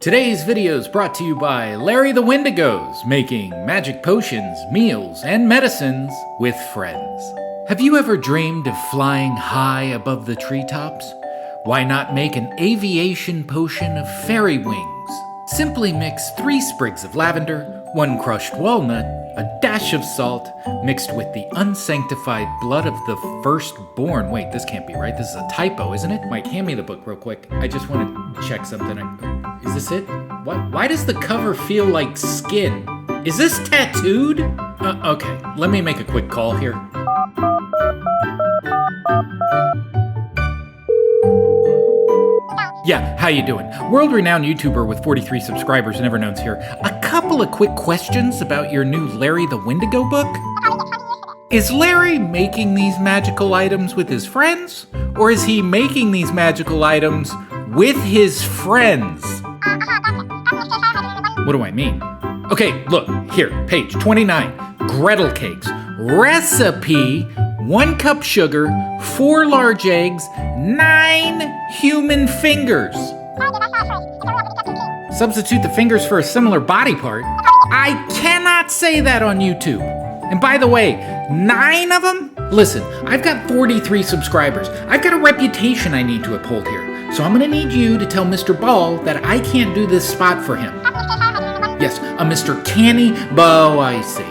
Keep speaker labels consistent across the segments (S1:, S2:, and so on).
S1: Today's video is brought to you by Larry the Wendigos, making magic potions, meals, and medicines with friends. Have you ever dreamed of flying high above the treetops? Why not make an aviation potion of fairy wings? Simply mix 3 sprigs of lavender, 1 crushed walnut, a dash of salt, mixed with the unsanctified blood of the firstborn. Wait, this can't be right. This is a typo, isn't it? Mike, hand me the book real quick. I just want to check something. Is this it? Why does the cover feel like skin? Is this tattooed? Okay, let me make a quick call here. Yeah, how you doing? World-renowned YouTuber with 43 subscribers, never known's here. A couple of quick questions about your new Larry the Wendigo book. Is Larry making these magical items with his friends? Or is he making these magical items with his friends? What do I mean? Okay, look, here, page 29. Gretel cakes. Recipe: 1 cup sugar, 4 large eggs, 9 human fingers. Substitute the fingers for a similar body part. I cannot say that on YouTube. And by the way, 9 of them? Listen, I've got 43 subscribers. I've got a reputation I need to uphold here. So I'm gonna need you to tell Mr. Ball that I can't do this spot for him. Yes, a Mr. Canny Bo, I see.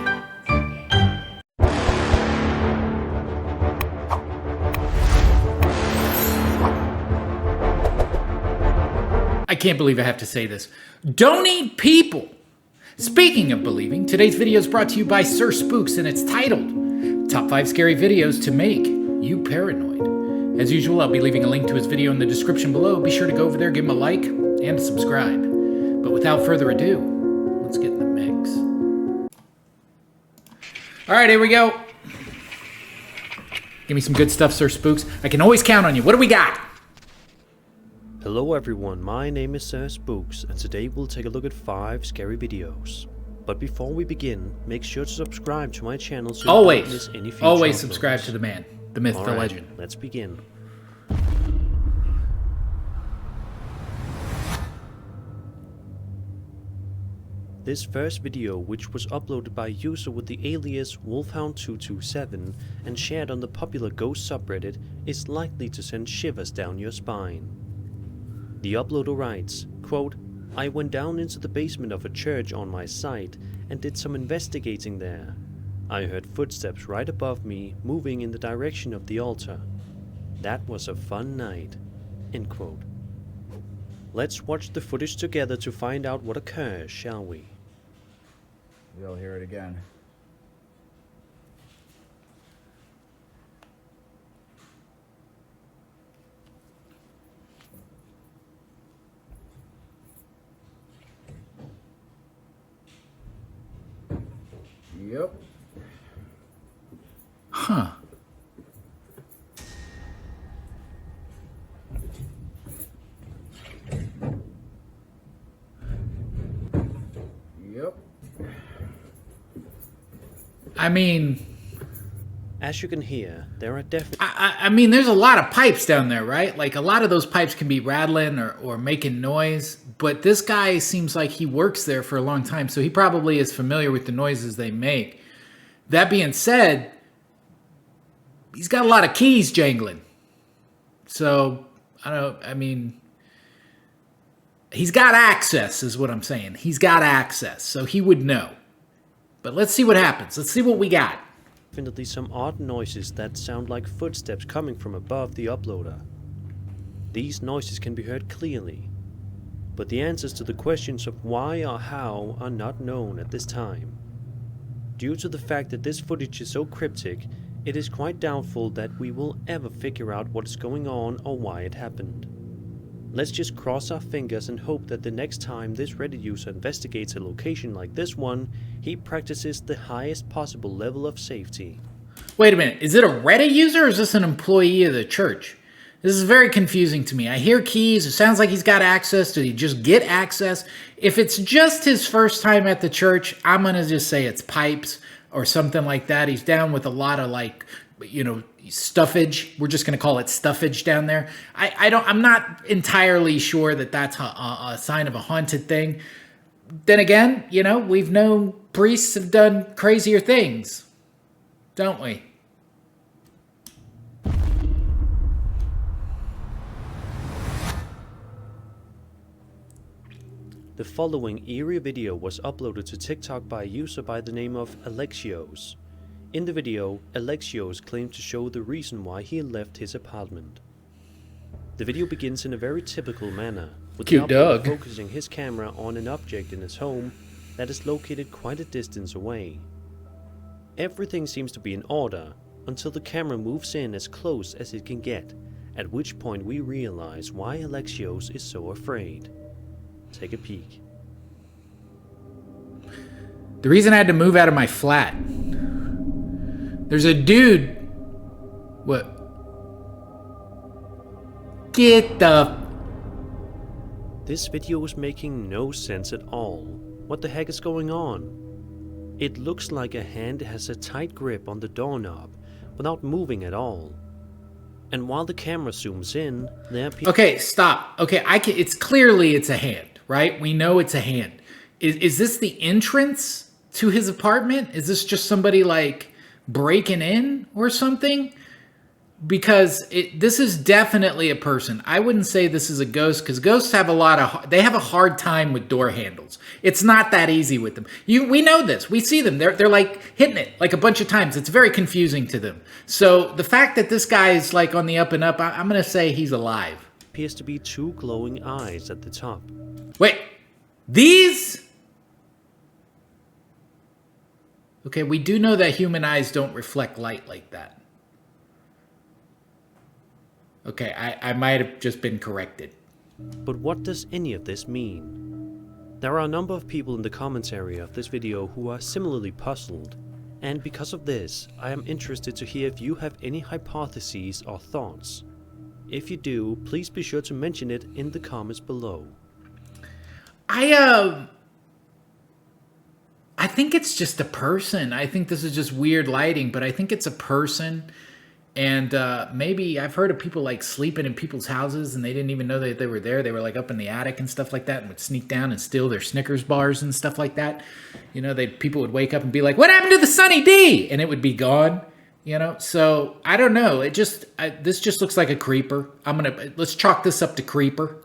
S1: I can't believe I have to say this. Don't eat people! Speaking of believing, today's video is brought to you by SirSpooks, and it's titled Top 5 Scary Videos to Make You Paranoid. As usual, I'll be leaving a link to his video in the description below. Be sure to go over there, give him a like, and subscribe. But without further ado, let's get in the mix. Alright, here we go. Give me some good stuff, SirSpooks. I can always count on you. What do we got?
S2: Hello everyone, my name is SirSpooks, and today we'll take a look at 5 scary videos. But before we begin, make sure to subscribe to my channel so you don't miss any future
S1: Always
S2: uploads.
S1: subscribe to the man, the myth, the legend.
S2: Let's begin. This first video, which was uploaded by a user with the alias Wolfhound227 and shared on the popular ghost subreddit, is likely to send shivers down your spine. The uploader writes, quote, I went down into the basement of a church on my site and did some investigating there. I heard footsteps right above me moving in the direction of the altar. That was a fun night. End quote. Let's watch the footage together to find out what occurs, shall we?
S3: We'll hear it again. Yep.
S1: Huh.
S3: Yep.
S1: I mean...
S2: As you can hear, there are definitely...
S1: I mean, there's a lot of pipes down there, right? Like, a lot of those pipes can be rattling or making noise, but this guy seems like he works there for a long time, so he probably is familiar with the noises they make. That being said, he's got a lot of keys jangling. So, he's got access, is what I'm saying. He's got access, so he would know. But let's see what happens. Let's see what we got.
S2: Definitely some odd noises that sound like footsteps coming from above the uploader. These noises can be heard clearly, but the answers to the questions of why or how are not known at this time. Due to the fact that this footage is so cryptic, it is quite doubtful that we will ever figure out what is going on or why it happened. Let's just cross our fingers and hope that the next time this Reddit user investigates a location like this one, he practices the highest possible level of safety.
S1: Wait a minute, is it a Reddit user or is this an employee of the church? This is very confusing to me. I hear keys, it sounds like he's got access. Did he just get access? If it's just his first time at the church, I'm gonna just say it's pipes or something like that. He's down with a lot of like stuffage. We're just going to call it stuffage down there. I'm not entirely sure that that's a sign of a haunted thing. Then again, we've known priests have done crazier things, don't we?
S2: The following eerie video was uploaded to TikTok by a user by the name of Alexios. In the video, Alexios claimed to show the reason why he left his apartment. The video begins in a very typical manner, with the uploader focusing his camera on an object in his home that is located quite a distance away. Everything seems to be in order until the camera moves in as close as it can get, at which point we realize why Alexios is so afraid. Take a peek.
S1: The reason I had to move out of my flat. There's a dude. What? Get the...
S2: This video is making no sense at all. What the heck is going on? It looks like a hand has a tight grip on the doorknob without moving at all. And while the camera zooms in, there appears...
S1: Okay, stop. Okay, it's clearly it's a hand. Right? We know it's a hand. Is this the entrance to his apartment? Is this just somebody like breaking in or something? Because this is definitely a person. I wouldn't say this is a ghost because ghosts have they have a hard time with door handles. It's not that easy with them. We know this. We see them. They're like hitting it like a bunch of times. It's very confusing to them. So the fact that this guy is like on the up and up, I'm going to say he's alive.
S2: Appears to be two glowing eyes at the top.
S1: Wait, these? Okay, we do know that human eyes don't reflect light like that. Okay, I might have just been corrected.
S2: But what does any of this mean? There are a number of people in the comments area of this video who are similarly puzzled, and because of this, I am interested to hear if you have any hypotheses or thoughts. If you do, please be sure to mention it in the comments below.
S1: I think it's just a person. I think this is just weird lighting, but I think it's a person. And maybe I've heard of people like sleeping in people's houses and they didn't even know that they were there. They were like up in the attic and stuff like that and would sneak down and steal their Snickers bars and stuff like that. People would wake up and be like, "What happened to the Sunny D?" And it would be gone. So I don't know. This just looks like a creeper. Let's chalk this up to creeper.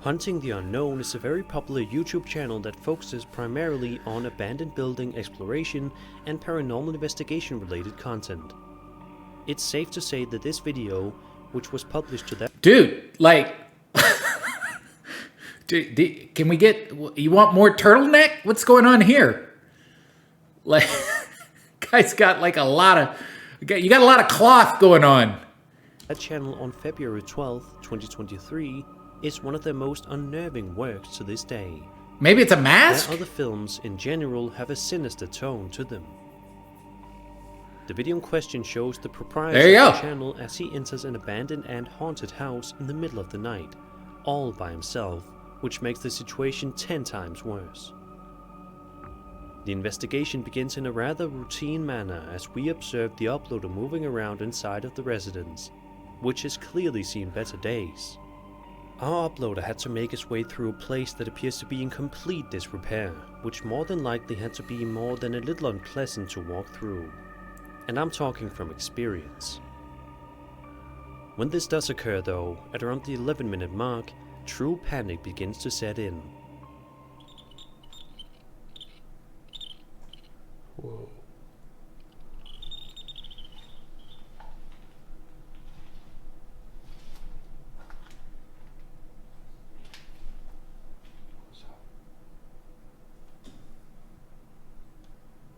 S2: Hunting the Unknown is a very popular YouTube channel that focuses primarily on abandoned building exploration and paranormal investigation related content. It's safe to say that this video, which was published to that...
S1: Dude, like... can we get... You want more turtleneck? What's going on here? Like, guy's got like a lot of... You got a lot of cloth going on.
S2: That channel on February 12th, 2023... is one of their most unnerving works to this day.
S1: Maybe it's a mask?
S2: Their other films in general have a sinister tone to them. The video in question shows the proprietor of the channel as he enters an abandoned and haunted house in the middle of the night, all by himself, which makes the situation 10 times worse. The investigation begins in a rather routine manner as we observe the uploader moving around inside of the residence, which has clearly seen better days. Our uploader had to make his way through a place that appears to be in complete disrepair, which more than likely had to be more than a little unpleasant to walk through. And I'm talking from experience. When this does occur though, at around the 11-minute mark, true panic begins to set in. Whoa.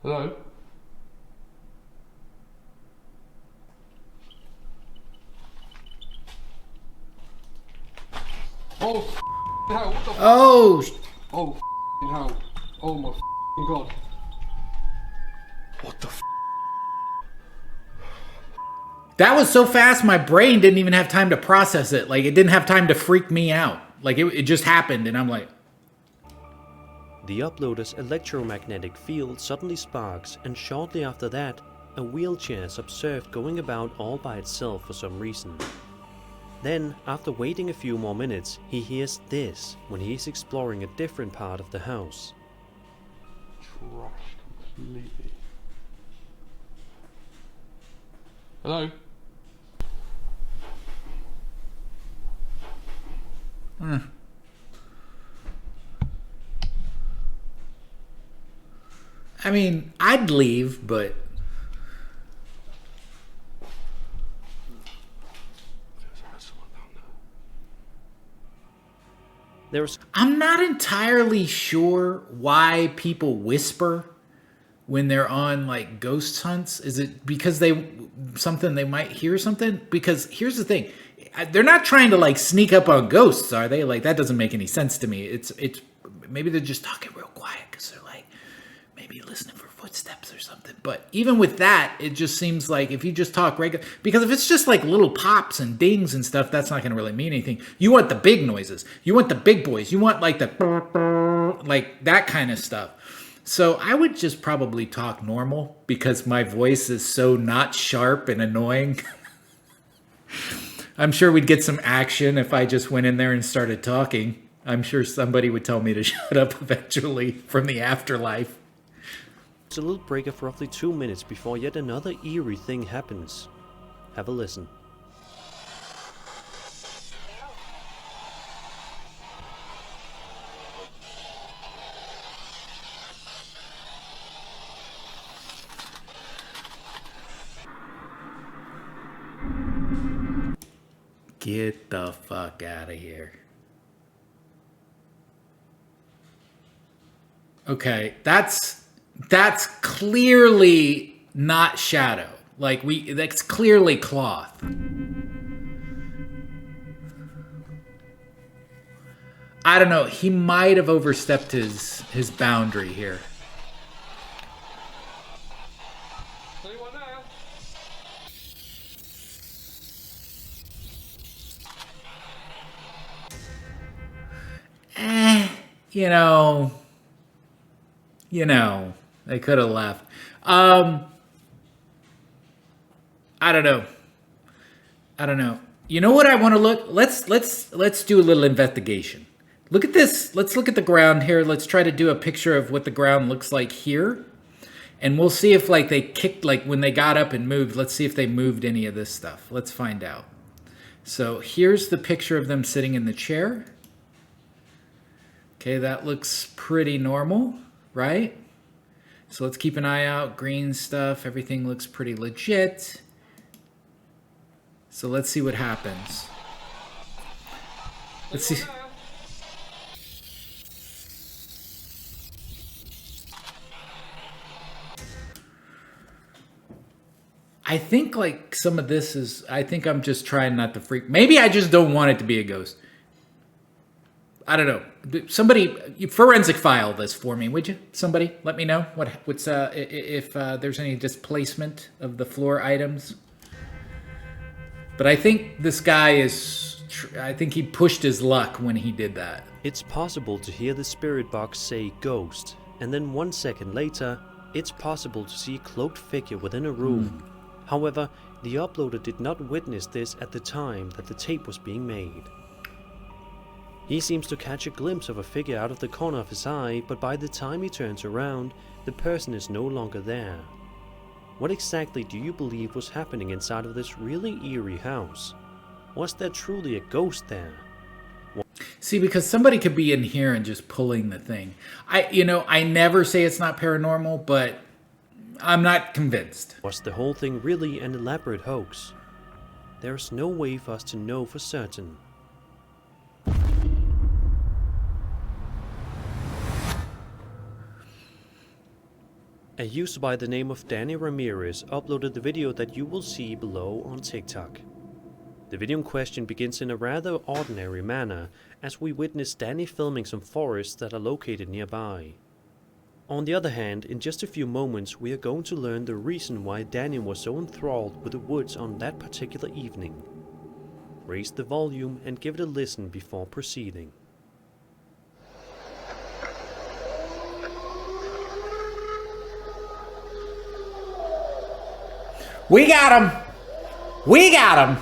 S4: Hello? Oh, hell, what the
S1: Oh!
S4: Oh, hell. Oh my god. What the
S1: That was so fast, my brain didn't even have time to process it. Like, it didn't have time to freak me out. Like, it just happened, and I'm like...
S2: The uploader's electromagnetic field suddenly sparks, and shortly after that, a wheelchair is observed going about all by itself for some reason. Then, after waiting a few more minutes, he hears this when he is exploring a different part of the house.
S4: Trashed completely. Hello?
S1: I mean, I'd leave, but I'm not entirely sure why people whisper when they're on like ghost hunts. Is it because they might hear something? Because here's the thing. They're not trying to like sneak up on ghosts, are they? Like that doesn't make any sense to me. It's maybe they're just talking real quiet because they're like maybe listening for footsteps or something. But even with that, it just seems like if you just talk regular, because if it's just like little pops and dings and stuff, that's not going to really mean anything. You want the big noises. You want the big boys. You want like like that kind of stuff. So I would just probably talk normal because my voice is so not sharp and annoying. I'm sure we'd get some action if I just went in there and started talking. I'm sure somebody would tell me to shut up eventually from the afterlife.
S2: It's a little break of roughly 2 minutes before yet another eerie thing happens. Have a listen.
S1: Get the fuck out of here. Okay, that's clearly not shadow. Like that's clearly cloth. I don't know. He might have overstepped his boundary here.
S4: Anyone there?
S1: You know, they could have left. I don't know. You know what I want to look? Let's do a little investigation. Look at this. Let's look at the ground here. Let's try to do a picture of what the ground looks like here. And we'll see if like they kicked, like when they got up and moved, let's see if they moved any of this stuff. Let's find out. So here's the picture of them sitting in the chair. Okay, that looks pretty normal, right? So let's keep an eye out. Green stuff, everything looks pretty legit. So let's see what happens. Let's see. I think like some of this is, I think I'm just trying not to freak. Maybe I just don't want it to be a ghost. I don't know. Somebody forensic file this for me, would you? Somebody let me know what's if there's any displacement of the floor items. But I think this guy is, I think he pushed his luck when he did that.
S2: It's possible to hear the spirit box say ghost, and then 1 second later, it's possible to see a cloaked figure within a room. However, the uploader did not witness this at the time that the tape was being made. He seems to catch a glimpse of a figure out of the corner of his eye, but by the time he turns around, the person is no longer there. What exactly do you believe was happening inside of this really eerie house? Was there truly a ghost there?
S1: See, because somebody could be in here and just pulling the thing. I never say it's not paranormal, but I'm not convinced.
S2: Was the whole thing really an elaborate hoax? There's no way for us to know for certain. A user by the name of Danny Ramirez uploaded the video that you will see below on TikTok. The video in question begins in a rather ordinary manner as we witness Danny filming some forests that are located nearby. On the other hand, in just a few moments we are going to learn the reason why Danny was so enthralled with the woods on that particular evening. Raise the volume and give it a listen before proceeding.
S1: We got him. We got him.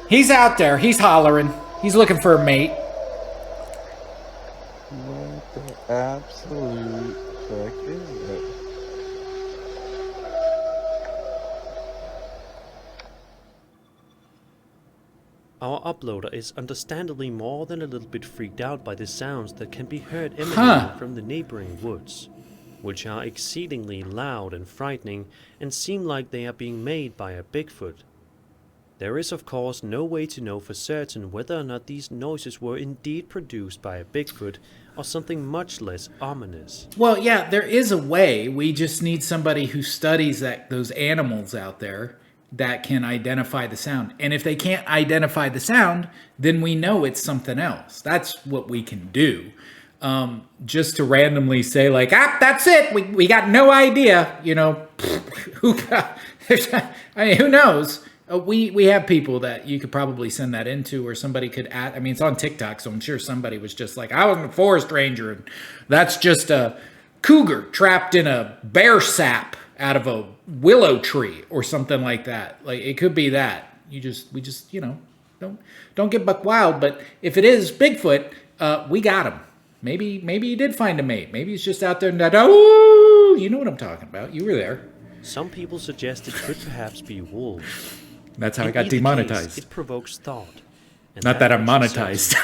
S1: He's out there. He's hollering. He's looking for a mate.
S5: What the absolute fuck is that?
S2: Our uploader is understandably more than a little bit freaked out by the sounds that can be heard emanating from the neighboring woods, which are exceedingly loud and frightening and seem like they are being made by a Bigfoot. There is of course no way to know for certain whether or not these noises were indeed produced by a Bigfoot or something much less ominous.
S1: Well, yeah, there is a way. We just need somebody who studies those animals out there that can identify the sound. And if they can't identify the sound, then we know it's something else. That's what we can do. Just to randomly say like, that's it. We got no idea. You know, who knows? We have people that you could probably send that into, or somebody could add. I mean, it's on TikTok, so I'm sure somebody was just like, I was a forest ranger, and that's just a cougar trapped in a bear sap out of a willow tree or something like that. Like, it could be that. We just, you know, don't get buck wild. But if it is Bigfoot, we got him. Maybe he did find a mate. Maybe he's just out there and oh, you know what I'm talking about. You were there.
S2: Some people suggest it could perhaps be wolves.
S1: That's how I
S2: In
S1: got
S2: either
S1: demonetized.
S2: case, it provokes thought. And
S1: Not that I'm
S2: makes it
S1: monetized.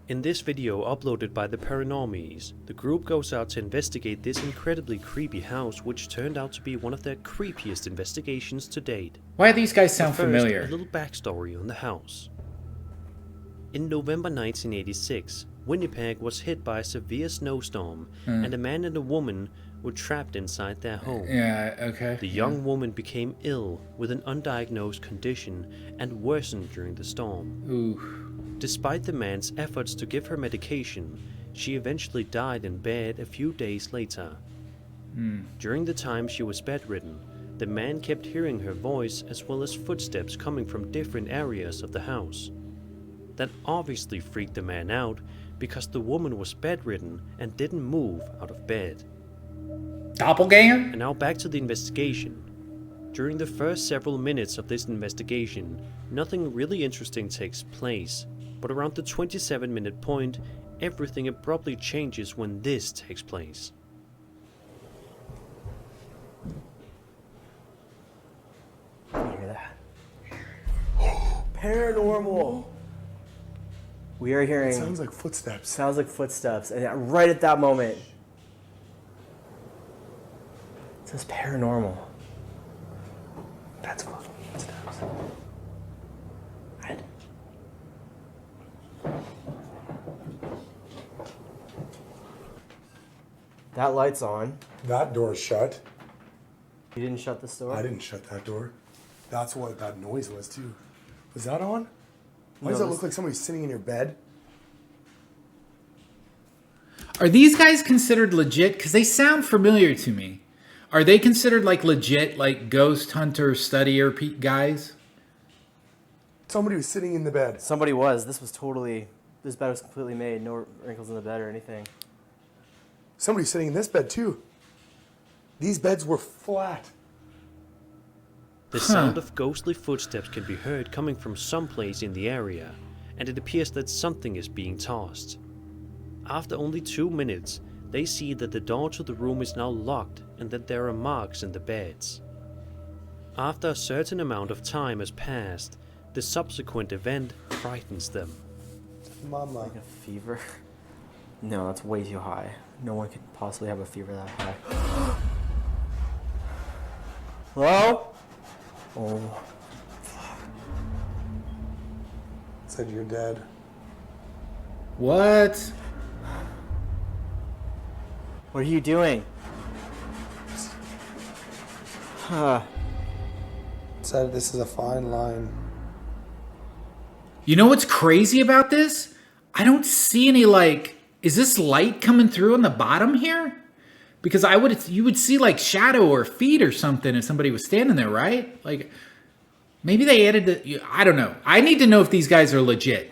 S2: In this video uploaded by the Paranormies, the group goes out to investigate this incredibly creepy house, which turned out to be one of their creepiest investigations to date.
S1: Why do these guys sound
S2: First,
S1: familiar?
S2: a little backstory on the house. In November 1986, Winnipeg was hit by a severe snowstorm, and a man and a woman were trapped inside their home.
S1: Yeah, okay.
S2: The young woman became ill with an undiagnosed condition and worsened during the storm.
S1: Ooh.
S2: Despite the man's efforts to give her medication, she eventually died in bed a few days later. During the time she was bedridden, the man kept hearing her voice as well as footsteps coming from different areas of the house. That obviously freaked the man out because the woman was bedridden and didn't move out of bed.
S1: Doppelganger?
S2: And now back to the investigation. During the first several minutes of this investigation, nothing really interesting takes place, but around the 27-minute point, everything abruptly changes when this takes place.
S6: Hear that? Paranormal. We are hearing.
S7: Sounds like footsteps.
S6: Sounds like footsteps, and right at that moment, it says paranormal. That's fucking footsteps. Right. That light's on.
S7: That door's shut.
S6: You didn't shut this door?
S7: I didn't shut that door. That's what that noise was too. Was that on? Why does
S6: No,
S7: that look like somebody's sitting in your bed?
S1: Are these guys considered legit? Because they sound familiar to me. Are they considered like legit, like ghost hunter, studier guys?
S7: Somebody was sitting in the bed.
S6: Somebody was. This bed was completely made. No wrinkles in the bed or anything.
S7: Somebody's sitting in this bed too. These beds were flat.
S2: The sound of ghostly footsteps can be heard coming from someplace in the area, and it appears that something is being tossed. After only 2 minutes, they see that the door to the room is now locked and that there are marks in the beds. After a certain amount of time has passed, the subsequent event frightens them.
S7: Mama.
S6: Like a fever? No, that's way too high. No one could possibly have a fever that high. Hello? Oh.
S7: Said you're dead.
S1: What?
S6: What are you doing?
S7: Said this is a fine line.
S1: You know what's crazy about this? I don't see any like, is this light coming through on the bottom here? Because you would see like shadow or feet or something if somebody was standing there, right? Like, maybe they added I don't know. I need to know if these guys are legit.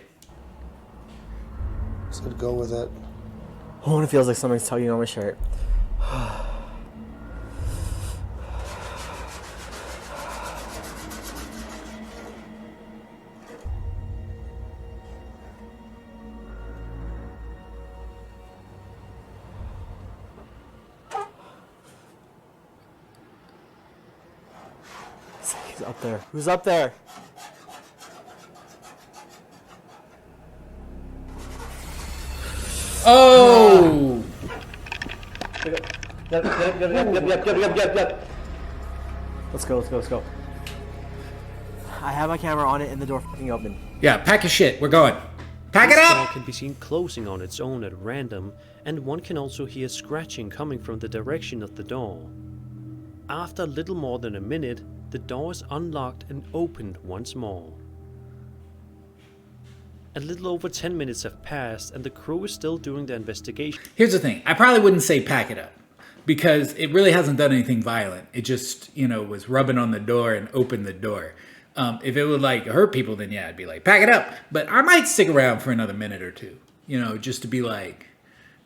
S7: Said go with it.
S6: Oh, and it feels like something's tugging on my shirt. He's up there. Who's up there?
S1: Oh!
S6: Yep. Let's go. I have my camera on it and the door fucking open.
S1: Yeah, pack your shit. We're going. Pack it
S2: This door
S1: up!
S2: can be seen closing on its own at random, and one can also hear scratching coming from the direction of the door. After little more than a minute, the door is unlocked and opened once more. A little over 10 minutes have passed and the crew is still doing their investigation.
S1: Here's the thing. I probably wouldn't say pack it up because it really hasn't done anything violent. It just, was rubbing on the door and opened the door. If it would like hurt people, then yeah, I'd be like, pack it up. But I might stick around for another minute or two, just to be like,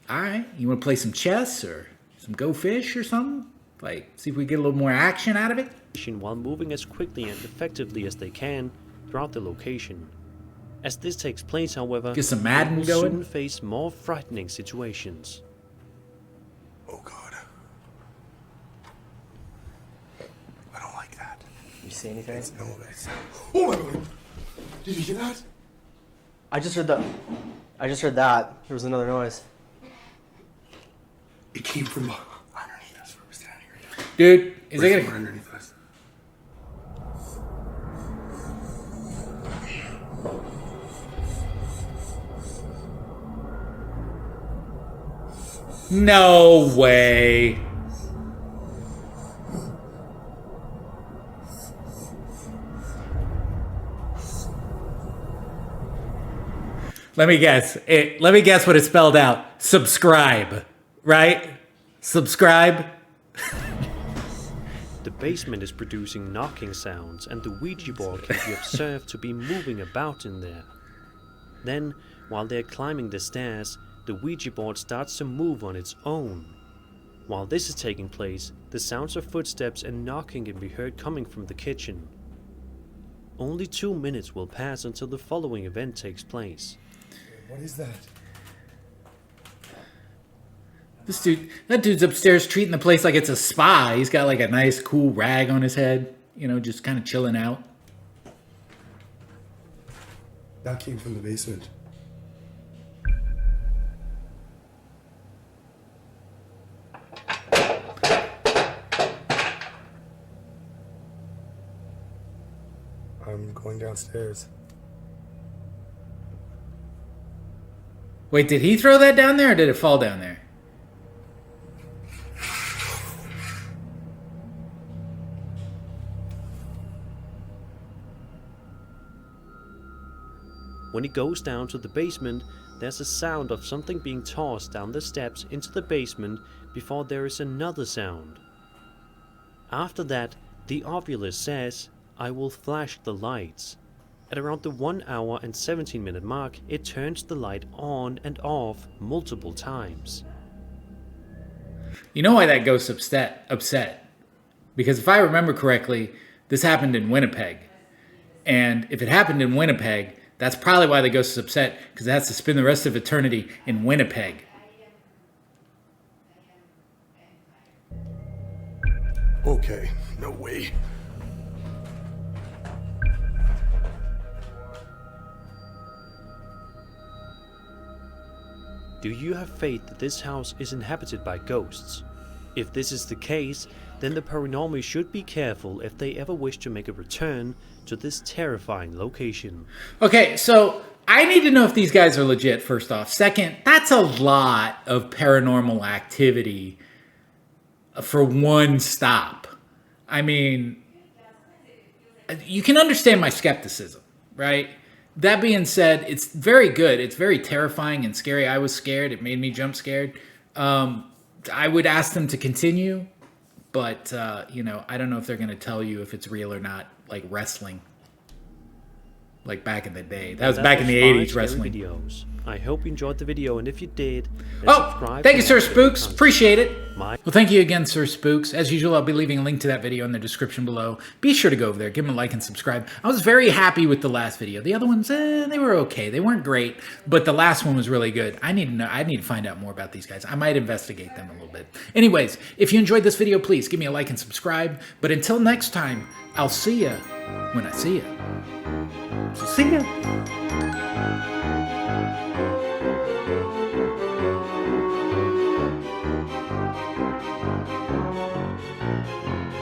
S1: all right, you want to play some chess or some go fish or something? Like, see if we get a little more action out of it?
S2: While moving as quickly and effectively as they can throughout the location. As this takes place, however,
S1: Get some
S2: they
S1: Madden
S2: will
S1: going?
S2: soon face more frightening situations.
S7: Oh God. I don't like that.
S6: You see anything?
S7: No, that's. Oh my God. Did you hear that?
S6: I just heard that. There was another noise.
S7: It came from underneath us where we're standing right now.
S1: Dude, is
S7: Right
S1: it
S7: from
S1: gonna...
S7: underneath us.
S1: No way. Let me guess. Let me guess what it spelled out. Subscribe, right? Subscribe.
S2: The basement is producing knocking sounds and the Ouija board can be observed to be moving about in there. Then, while they're climbing the stairs, the Ouija board starts to move on its own. While this is taking place, the sounds of footsteps and knocking can be heard coming from the kitchen. Only 2 minutes will pass until the following event takes place.
S7: What is that?
S1: That dude's upstairs treating the place like it's a spa. He's got like a nice cool rag on his head, just kind of chilling out.
S7: That came from the basement. I'm going downstairs.
S1: Wait, did he throw that down there or did it fall down there?
S2: When he goes down to the basement, there's a sound of something being tossed down the steps into the basement before there is another sound. After that, the ovulus says, "I will flash the lights." At around the 1 hour and 17-minute mark, it turns the light on and off multiple times.
S1: You know why that ghost's upset? Because if I remember correctly, this happened in Winnipeg. And if it happened in Winnipeg, that's probably why the ghost is upset, because it has to spend the rest of eternity in Winnipeg.
S7: Okay, no way.
S2: Do you have faith that this house is inhabited by ghosts? If this is the case, then the paranormal should be careful if they ever wish to make a return to this terrifying location.
S1: Okay, so I need to know if these guys are legit, first off. Second, that's a lot of paranormal activity for one stop. I mean, you can understand my skepticism, right? That being said, it's very good. It's very terrifying and scary. I was scared. It made me jump scared. I would ask them to continue, but, I don't know if they're going to tell you if it's real or not, like wrestling. like back in the day. That was
S2: That
S1: back in the
S2: was
S1: 80s
S2: 5
S1: wrestling.
S2: scary videos. I hope you enjoyed the video, and if you did, then
S1: Oh,
S2: subscribe
S1: thank you,
S2: for more
S1: SirSpooks.
S2: content.
S1: Appreciate it.
S2: My
S1: Well, thank you again, SirSpooks. As usual, I'll be leaving a link to that video in the description below. Be sure to go over there, give them a like and subscribe. I was very happy with the last video. The other ones, they were okay. They weren't great, but the last one was really good. I need to know. I need to find out more about these guys. I might investigate them a little bit. Anyways, if you enjoyed this video, please give me a like and subscribe. But until next time, I'll see ya when I see ya. So see ya.